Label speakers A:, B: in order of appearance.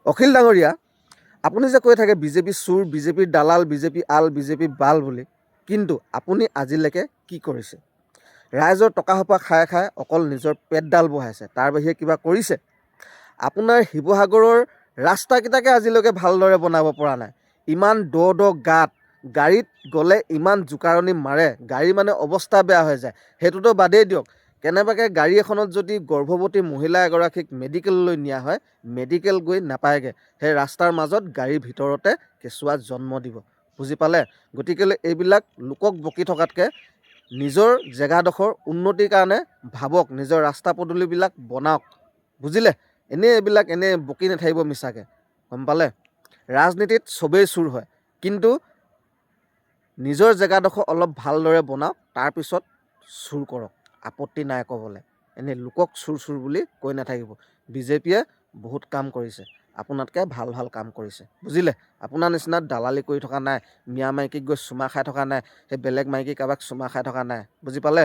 A: অখিল ডাঙৰীয়া, আপুনি যে কৈ থাকে বিজেপি চোৰ, বিজেপিৰ দালাল, বিজেপি আল, বিজেপি বাল বুলি, কিন্তু আপুনি আজিলৈকে কি কৰিছে? ৰাইজৰ টকা সোপা খাই খাই অকল নিজৰ পেটডাল বহাইছে, তাৰ বাহিৰে কিবা কৰিছে? আপোনাৰ শিৱসাগৰৰ ৰাস্তাকেইটাকে আজিলৈকে ভালদৰে বনাব পৰা নাই। ইমান দ গাঁত, গাড়ীত গ'লে ইমান জোকাৰণি মাৰে, গাড়ী মানে অৱস্থা বেয়া হৈ যায়। সেইটোতো বাদেই দিয়ক, কেনেবাকৈ গাড়ী এখনত যদি গৰ্ভৱতী মহিলা এগৰাকীক মেডিকেললৈ নিয়া হয়, মেডিকেল গৈ নাপায়গৈ, সেই ৰাস্তাৰ মাজত গাড়ীৰ ভিতৰতে কেঁচুৱা জন্ম দিব। বুজি পালে? গতিকেলৈ এইবিলাক লোকক বকি থকাতকৈ নিজৰ জেগাডোখৰ উন্নতিৰ কাৰণে ভাবক, নিজৰ ৰাস্তা পদূলিবিলাক বনাওক। বুজিলে? এনেই বকি নাথাকিব মিছাকৈ, গম পালে? ৰাজনীতিত চবেই চোৰ হয়, কিন্তু নিজৰ জেগাডোখৰ অলপ ভালদৰে বনাওক, তাৰপিছত চুৰ কৰক। আপত্তি নাই ক'বলৈ। এনেই লোকক চুৰ বুলি কৈ নাথাকিব। বিজেপিয়ে বহুত কাম কৰিছে, আপোনাতকৈ ভাল ভাল কাম কৰিছে। বুজিলে? আপোনাৰ নিচিনা দালালি কৰি থকা নাই, মিয়া মাইকীক গৈ চুমা খাই থকা নাই, সেই বেলেগ মাইকী কাৰোবাক চুমা খাই থকা নাই। বুজি পালে?